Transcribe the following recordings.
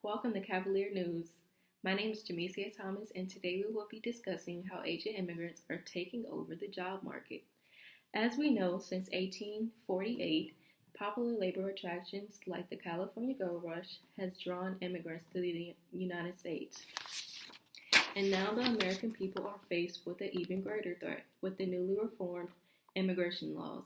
Welcome to Cavalier News. My name is Jamesia Thomas, and today we will be discussing how Asian immigrants are taking over the job market. As we know, since 1848, popular labor attractions like the California Gold Rush has drawn immigrants to the United States. And now the American people are faced with an even greater threat with the newly reformed immigration laws.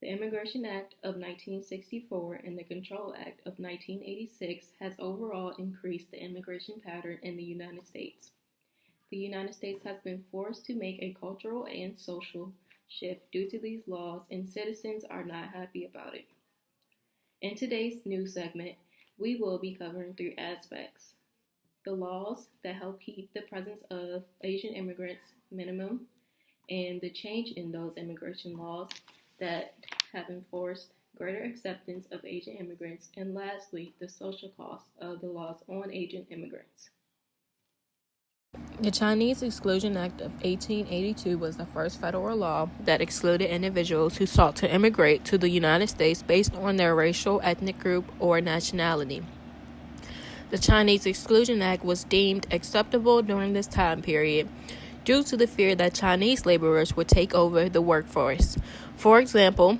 The Immigration Act of 1964 and the Control Act of 1986 has overall increased the immigration pattern in the United States. The United States has been forced to make a cultural and social shift due to these laws, and citizens are not happy about it. In today's news segment, we will be covering three aspects: the laws that help keep the presence of Asian immigrants minimum, and the change in those immigration laws that have enforced greater acceptance of Asian immigrants, and lastly, the social costs of the laws on Asian immigrants. The Chinese Exclusion Act of 1882 was the first federal law that excluded individuals who sought to immigrate to the United States based on their racial, ethnic group, or nationality. The Chinese Exclusion Act was deemed acceptable during this time period due to the fear that Chinese laborers would take over the workforce. For example,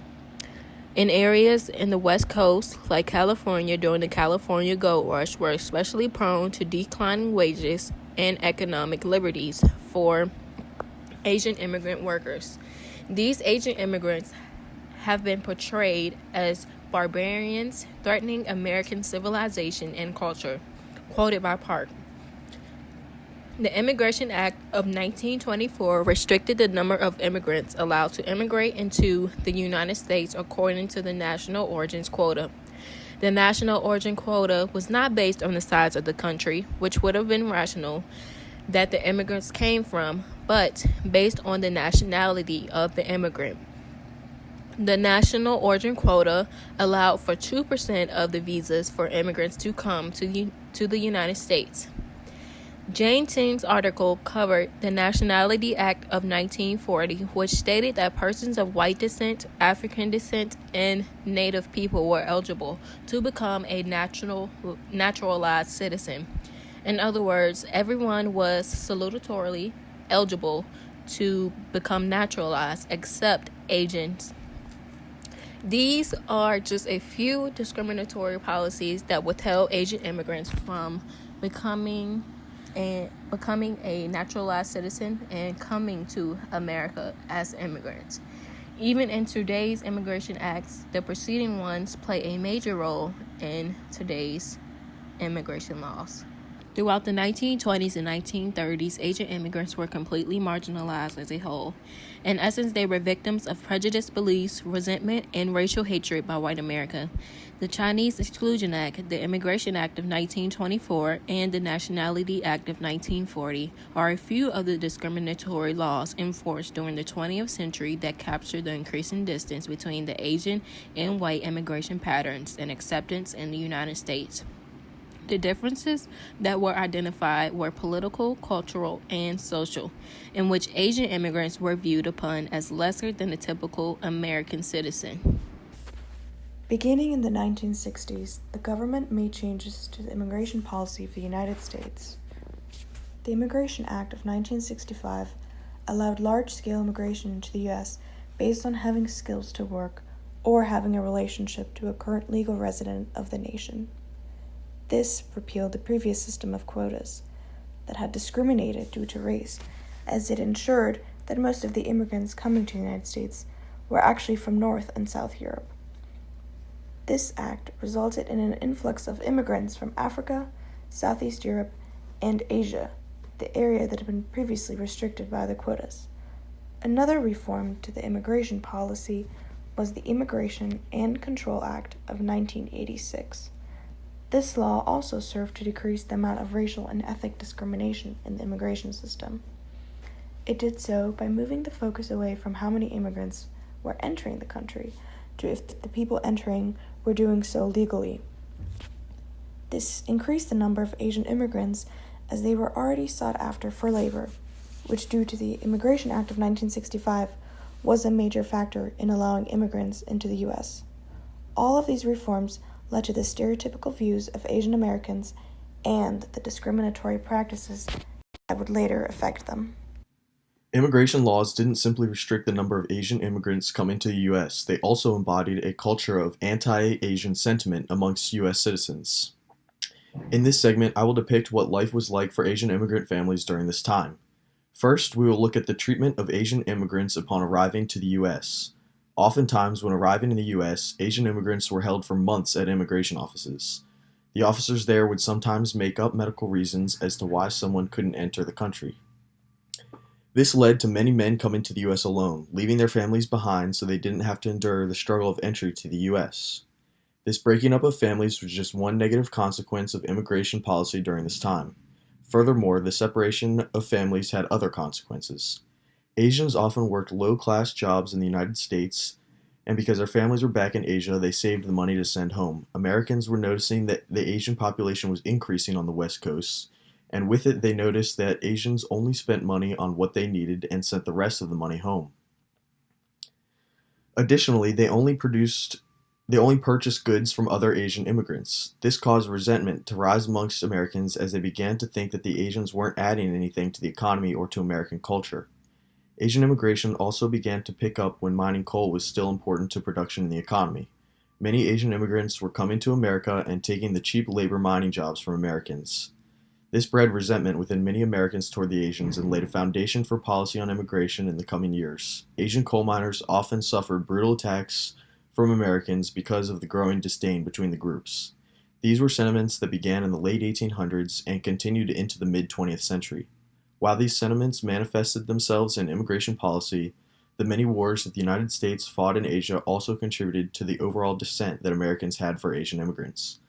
in areas in the West Coast, like California during the California Gold Rush, were especially prone to declining wages and economic liberties for Asian immigrant workers. These Asian immigrants have been portrayed as barbarians threatening American civilization and culture. Quoted by Park. The Immigration Act of 1924 restricted the number of immigrants allowed to immigrate into the United States according to the national origins quota. The national origin quota was not based on the size of the country, which would have been rational, that the immigrants came from, but based on the nationality of the immigrant. The national origin quota allowed for 2% of the visas for immigrants to come to the United States. Jane Ting's article covered the Nationality Act of 1940, which stated that persons of white descent, African descent, and Native people were eligible to become a naturalized citizen. In other words, everyone was salutatorily eligible to become naturalized except Asians. These are just a few discriminatory policies that withheld Asian immigrants from becoming a naturalized citizen and coming to America as immigrants. Even in today's immigration acts, the preceding ones play a major role in today's immigration laws. Throughout the 1920s and 1930s, Asian immigrants were completely marginalized as a whole. In essence, they were victims of prejudiced beliefs, resentment, and racial hatred by white America. The Chinese Exclusion Act, the Immigration Act of 1924, and the Nationality Act of 1940 are a few of the discriminatory laws enforced during the 20th century that captured the increasing distance between the Asian and white immigration patterns and acceptance in the United States. The differences that were identified were political, cultural, and social, in which Asian immigrants were viewed upon as lesser than the typical American citizen. Beginning in the 1960s, the government made changes to the immigration policy of the United States. The Immigration Act of 1965 allowed large-scale immigration into the U.S. based on having skills to work or having a relationship to a current legal resident of the nation. This repealed the previous system of quotas that had discriminated due to race, as it ensured that most of the immigrants coming to the United States were actually from North and South Europe. This act resulted in an influx of immigrants from Africa, Southeast Europe, and Asia, the area that had been previously restricted by the quotas. Another reform to the immigration policy was the Immigration and Control Act of 1986. This law also served to decrease the amount of racial and ethnic discrimination in the immigration system. It did so by moving the focus away from how many immigrants were entering the country to if the people entering were doing so legally. This increased the number of Asian immigrants as they were already sought after for labor, which due to the Immigration Act of 1965 was a major factor in allowing immigrants into the U.S. All of these reforms led to the stereotypical views of Asian Americans and the discriminatory practices that would later affect them. Immigration laws didn't simply restrict the number of Asian immigrants coming to the U.S., they also embodied a culture of anti-Asian sentiment amongst U.S. citizens. In this segment, I will depict what life was like for Asian immigrant families during this time. First, we will look at the treatment of Asian immigrants upon arriving to the U.S. Oftentimes, when arriving in the U.S., Asian immigrants were held for months at immigration offices. The officers there would sometimes make up medical reasons as to why someone couldn't enter the country. This led to many men coming to the U.S. alone, leaving their families behind so they didn't have to endure the struggle of entry to the U.S. This breaking up of families was just one negative consequence of immigration policy during this time. Furthermore, the separation of families had other consequences. Asians often worked low-class jobs in the United States, and because their families were back in Asia, they saved the money to send home. Americans were noticing that the Asian population was increasing on the West Coast, and with it they noticed that Asians only spent money on what they needed and sent the rest of the money home. Additionally, they only purchased goods from other Asian immigrants. This caused resentment to rise amongst Americans as they began to think that the Asians weren't adding anything to the economy or to American culture. Asian immigration also began to pick up when mining coal was still important to production in the economy. Many Asian immigrants were coming to America and taking the cheap labor mining jobs from Americans. This bred resentment within many Americans toward the Asians and laid a foundation for policy on immigration in the coming years. Asian coal miners often suffered brutal attacks from Americans because of the growing disdain between the groups. These were sentiments that began in the late 1800s and continued into the mid-20th century. While these sentiments manifested themselves in immigration policy, the many wars that the United States fought in Asia also contributed to the overall dissent that Americans had for Asian immigrants.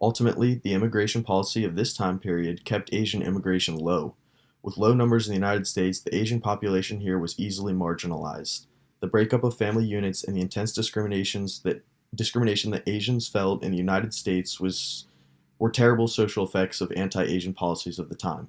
Ultimately, the immigration policy of this time period kept Asian immigration low. With low numbers in the United States, the Asian population here was easily marginalized. The breakup of family units and the intense discrimination that Asians felt in the United States were terrible social effects of anti-Asian policies of the time.